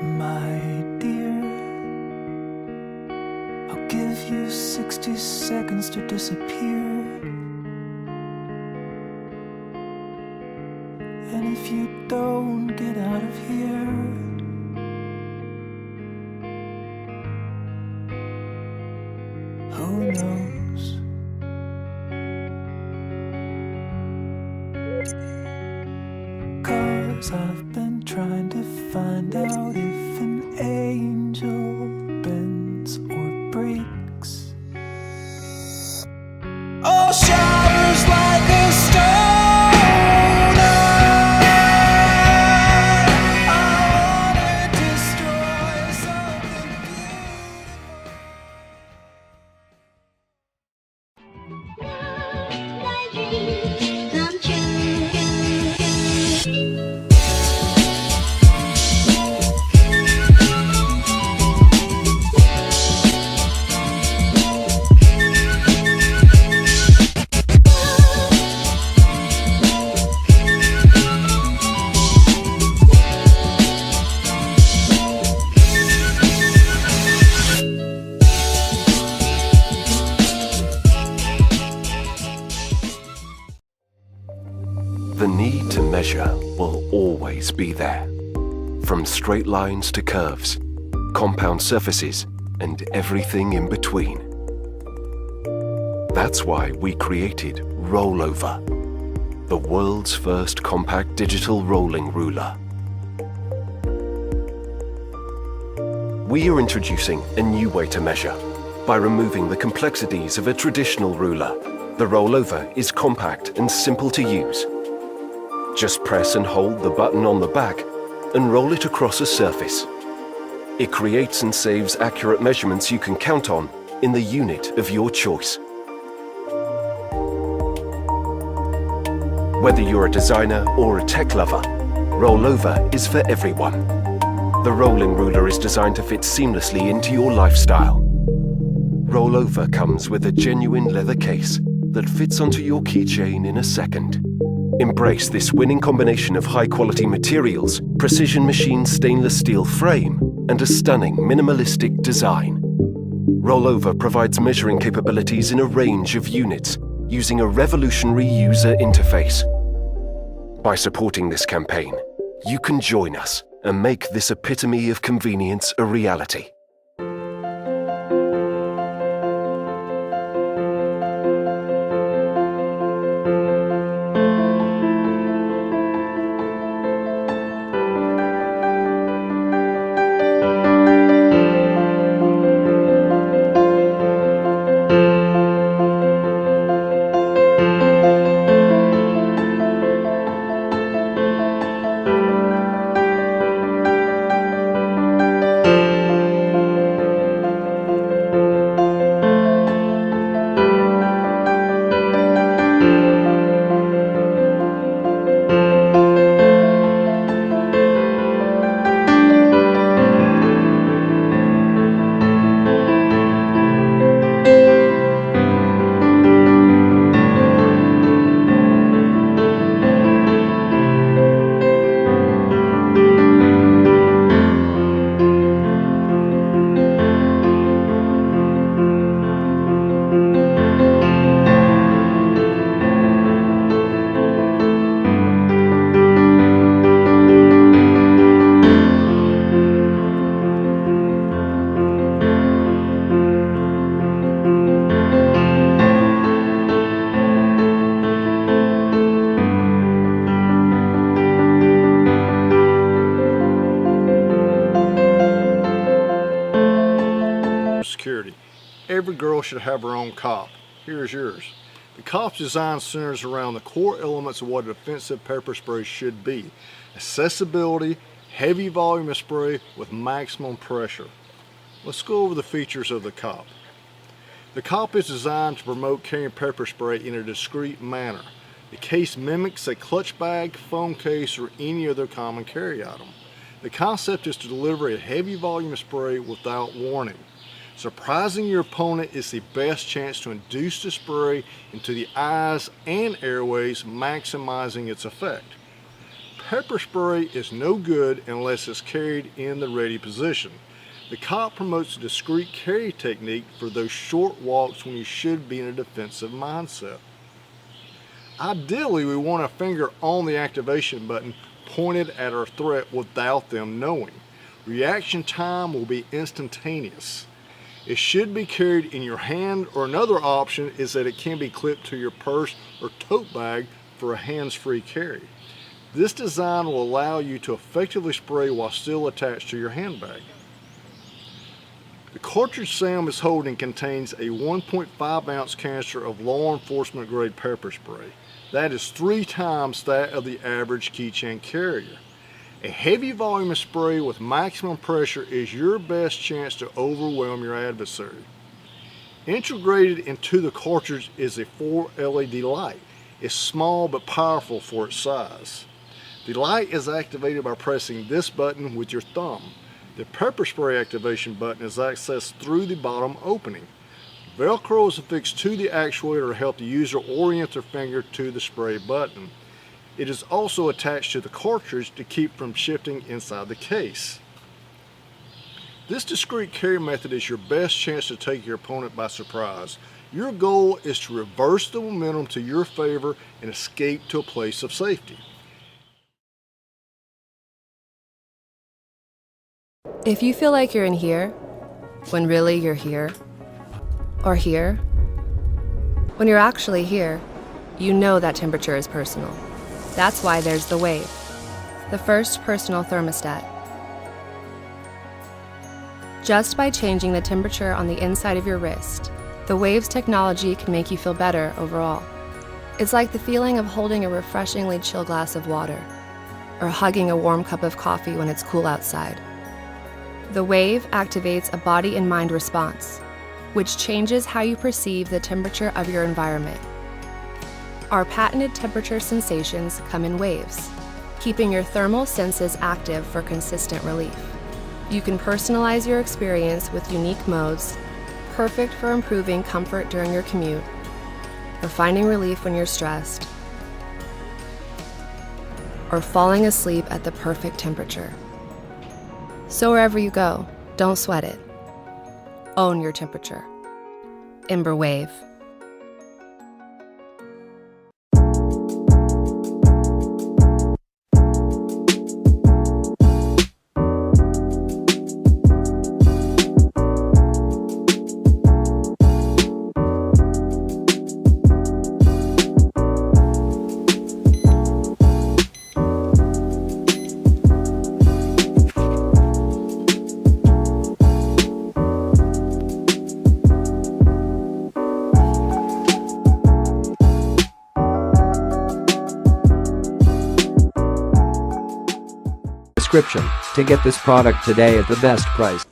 My dear, I'll give you 60 seconds to disappear. And if you don't get out of here, who knows? Cause I've been trying to find out if an angel bends or breaks. Oh, showers like a stoner. I wanna destroy something beautiful. My dreams come true. The need to measure will always be there. From straight lines to curves, compound surfaces, and everything in between. That's why we created Rollover, the world's first compact digital rolling ruler. We are introducing a new way to measure by removing the complexities of a traditional ruler. The Rollover is compact and simple to use. Just press and hold the button on the back and roll it across a surface. It creates and saves accurate measurements you can count on in the unit of your choice. Whether you're a designer or a tech lover, Rollover is for everyone. The rolling ruler is designed to fit seamlessly into your lifestyle. Rollover comes with a genuine leather case that fits onto your keychain in a second. Embrace this winning combination of high-quality materials, precision machined stainless steel frame, and a stunning minimalistic design. Rollover provides measuring capabilities in a range of units using a revolutionary user interface. By supporting this campaign, you can join us and make this epitome of convenience a reality. Every girl should have her own cop. Here's yours. The cop's design centers around the core elements of what a defensive pepper spray should be. Accessibility, heavy volume of spray with maximum pressure. Let's go over the features of the cop. The cop is designed to promote carrying pepper spray in a discreet manner. The case mimics a clutch bag, phone case, or any other common carry item. The concept is to deliver a heavy volume of spray without warning. Surprising your opponent is the best chance to induce the spray into the eyes and airways, maximizing its effect. Pepper spray is no good unless it's carried in the ready position. The cop promotes a discreet carry technique for those short walks when you should be in a defensive mindset. Ideally, we want a finger on the activation button pointed at our threat without them knowing. Reaction time will be instantaneous. It should be carried in your hand, or another option is that it can be clipped to your purse or tote bag for a hands-free carry. This design will allow you to effectively spray while still attached to your handbag. The cartridge Sam is holding contains a 1.5 ounce canister of law enforcement grade pepper spray. That is 3 times that of the average keychain carrier. A heavy volume of spray with maximum pressure is your best chance to overwhelm your adversary. Integrated into the cartridge is a 4 LED light. It's small but powerful for its size. The light is activated by pressing this button with your thumb. The pepper spray activation button is accessed through the bottom opening. Velcro is affixed to the actuator to help the user orient their finger to the spray button. It is also attached to the cartridge to keep from shifting inside the case. This discreet carry method is your best chance to take your opponent by surprise. Your goal is to reverse the momentum to your favor and escape to a place of safety. If you feel like you're in here, when really you're here, or here, when you're actually here, you know that temperature is personal. That's why there's the Wave, the first personal thermostat. Just by changing the temperature on the inside of your wrist, the Wave's technology can make you feel better overall. It's like the feeling of holding a refreshingly chill glass of water, or hugging a warm cup of coffee when it's cool outside. The Wave activates a body and mind response, which changes how you perceive the temperature of your environment. Our patented temperature sensations come in waves, keeping your thermal senses active for consistent relief. You can personalize your experience with unique modes, perfect for improving comfort during your commute, or finding relief when you're stressed, or falling asleep at the perfect temperature. So wherever you go, don't sweat it. Own your temperature. Ember Wave. To get this product today at the best price.